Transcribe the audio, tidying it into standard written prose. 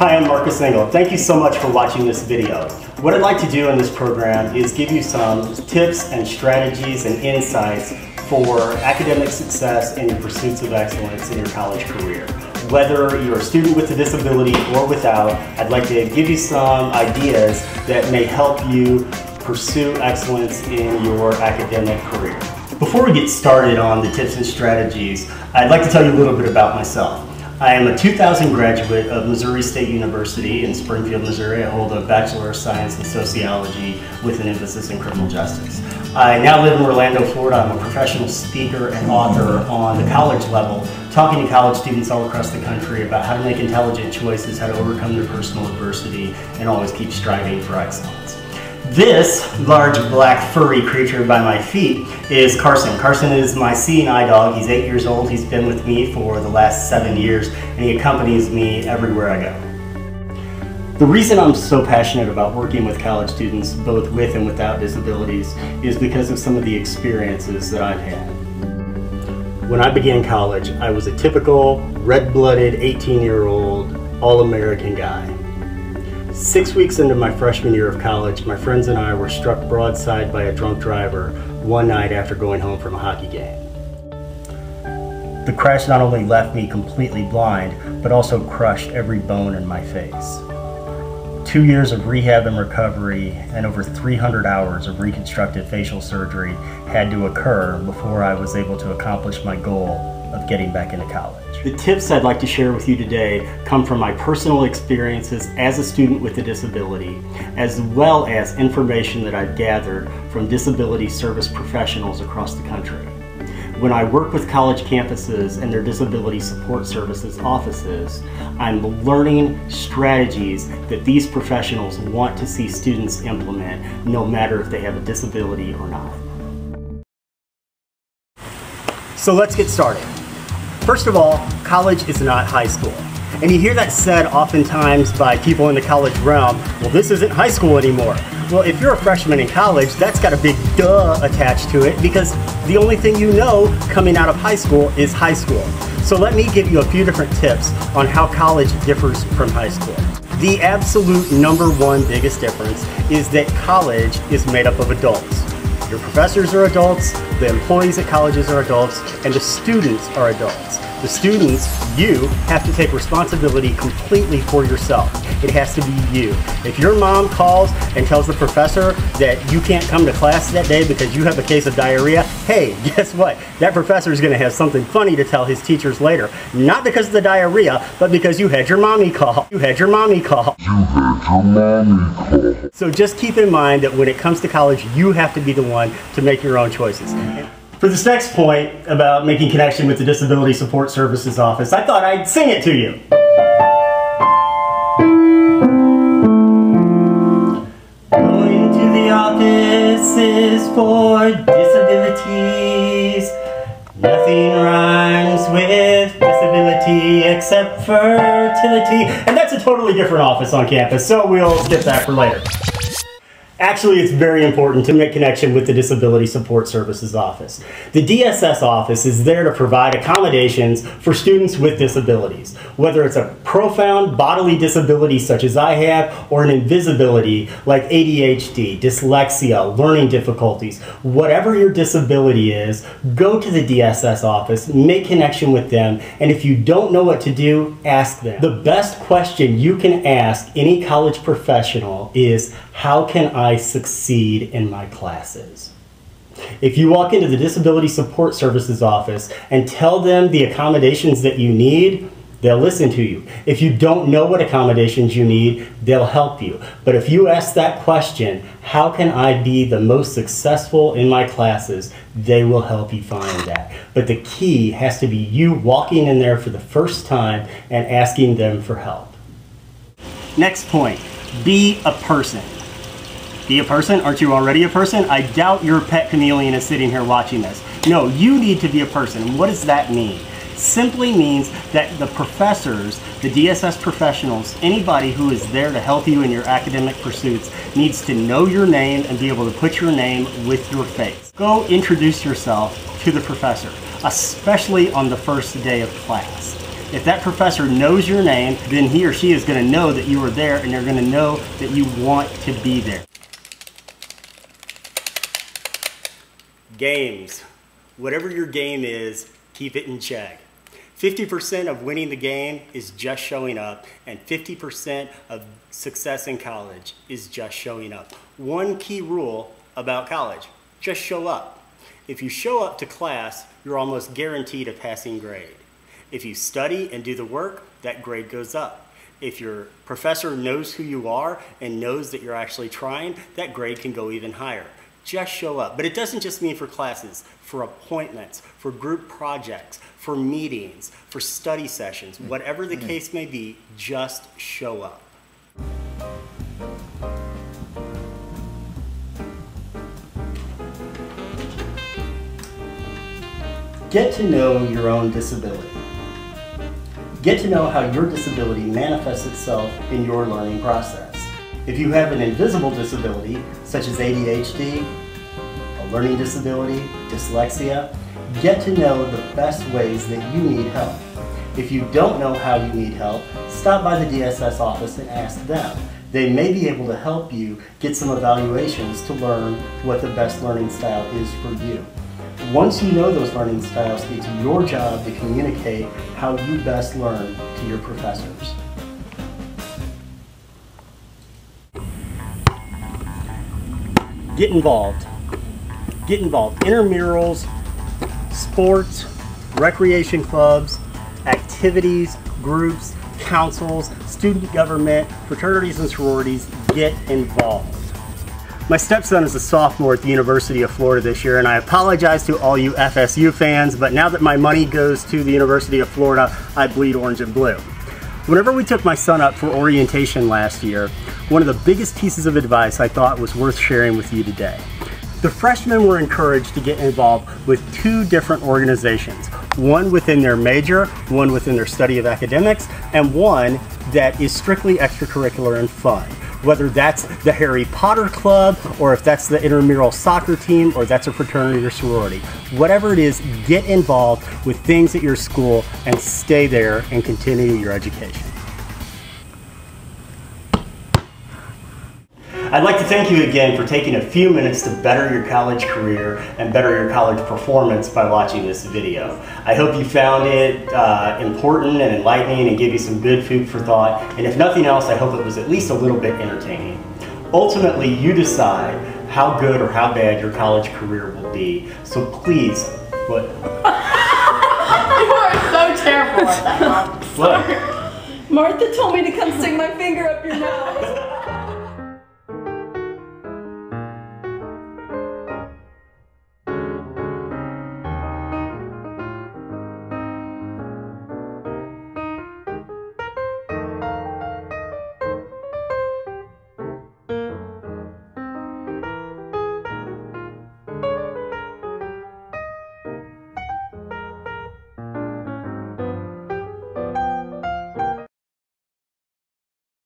Hi, I'm Engel. Thank you so much for watching this video. What I'd like to do in this program is give you some tips and strategies and insights for academic success and your pursuits of excellence in your college career. Whether you're a student with a disability or without, I'd like to give you some ideas that may help you pursue excellence in your academic career. Before we get started on the tips and strategies, I'd like to tell you a little bit about myself. I am a 2000 graduate of Missouri State University in Springfield, Missouri. I hold a Bachelor of Science in Sociology with an emphasis in criminal justice. I now live in Orlando, Florida. I'm a professional speaker and author on the college level, talking to college students all across the country about how to make intelligent choices, how to overcome their personal adversity, and always keep striving for excellence. This large black furry creature by my feet is Carson. Carson is my seeing eye dog. He's 8 years old. He's been with me for the last 7 years, and he accompanies me everywhere I go. The reason I'm so passionate about working with college students, both with and without disabilities, is because of some of the experiences that I've had. When I began college, I was a typical red-blooded 18-year-old all-American guy. 6 weeks into my freshman year of college, my friends and I were struck broadside by a drunk driver one night after going home from a hockey game. The crash not only left me completely blind, but also crushed every bone in my face. 2 years of rehab and recovery and over 300 hours of reconstructive facial surgery had to occur before I was able to accomplish my goal of getting back into college. The tips I'd like to share with you today come from my personal experiences as a student with a disability, as well as information that I've gathered from disability service professionals across the country. When I work with college campuses and their disability support services offices, I'm learning strategies that these professionals want to see students implement, no matter if they have a disability or not. So let's get started. First of all, college is not high school. And you hear that said oftentimes by people in the college realm, well, this isn't high school anymore. Well, if you're a freshman in college, that's got a big duh attached to it because the only thing you know coming out of high school is high school. So let me give you a few different tips on how college differs from high school. The absolute #1 biggest difference is that college is made up of adults. Your professors are adults, the employees at colleges are adults, and the students are adults. The students, you have to take responsibility completely for yourself. It has to be you. If your mom calls and tells the professor that you can't come to class that day because you have a case of diarrhea, hey, guess what? That professor is going to have something funny to tell his teachers later. Not because of the diarrhea, but because you had your mommy call. You had your mommy call. So just keep in mind that when it comes to college, you have to be the one to make your own choices. For this next point about making connection with the Disability Support Services Office, I thought I'd sing it to you. Going to the offices for disabilities. Nothing rhymes with disability except fertility. And that's a totally different office on campus, so we'll skip that for later. Actually, it's very important to make connection with the Disability Support Services Office. The DSS office is there to provide accommodations for students with disabilities. Whether it's a profound bodily disability such as I have, or an invisibility like ADHD, dyslexia, learning difficulties, whatever your disability is, go to the DSS office, make connection with them, and if you don't know what to do, ask them. The best question you can ask any college professional is, how can I succeed in my classes? If you walk into the Disability Support Services office and tell them the accommodations that you need, they'll listen to you. If you don't know what accommodations you need, they'll help you. But if you ask that question, how can I be the most successful in my classes, they will help you find that. But the key has to be you walking in there for the first time and asking them for help. Next point, be a person. Be a person? Aren't you already a person? I doubt your pet chameleon is sitting here watching this. No, you need to be a person. What does that mean? Simply means that the professors, the DSS professionals, anybody who is there to help you in your academic pursuits needs to know your name and be able to put your name with your face. Go introduce yourself to the professor, especially on the first day of class. If that professor knows your name, then he or she is going to know that you are there, and they're going to know that you want to be there. Games. Whatever your game is, keep it in check. 50% of winning the game is just showing up, and 50% of success in college is just showing up. One key rule about college: just show up. If you show up to class, you're almost guaranteed a passing grade. If you study and do the work, that grade goes up. If your professor knows who you are and knows that you're actually trying, that grade can go even higher. Just show up. But it doesn't just mean for classes, for appointments, for group projects, for meetings, for study sessions, whatever the case may be, just show up. Get to know your own disability. Get to know how your disability manifests itself in your learning process. If you have an invisible disability, such as ADHD, a learning disability, dyslexia, get to know the best ways that you need help. If you don't know how you need help, stop by the DSS office and ask them. They may be able to help you get some evaluations to learn what the best learning style is for you. Once you know those learning styles, it's your job to communicate how you best learn to your professors. Get involved. Get involved. Intramurals, sports, recreation clubs, activities, groups, councils, student government, fraternities and sororities. Get involved. My stepson is a sophomore at the University of Florida this year, and I apologize to all you FSU fans, but now that my money goes to the University of Florida, I bleed orange and blue. Whenever we took my son up for orientation last year, one of the biggest pieces of advice I thought was worth sharing with you today. The freshmen were encouraged to get involved with two different organizations, one within their major, one within their study of academics, and one that is strictly extracurricular and fun. Whether that's the Harry Potter Club, or if that's the intramural soccer team, or that's a fraternity or sorority. Whatever it is, get involved with things at your school and stay there and continue your education. I'd like to thank you again for taking a few minutes to better your college career and better your college performance by watching this video. I hope you found it important and enlightening and gave you some good food for thought. And if nothing else, I hope it was at least a little bit entertaining. Ultimately, you decide how good or how bad your college career will be. So please, what? You are so terrible at that, Mom. What? Martha told me to come stick my finger up your nose.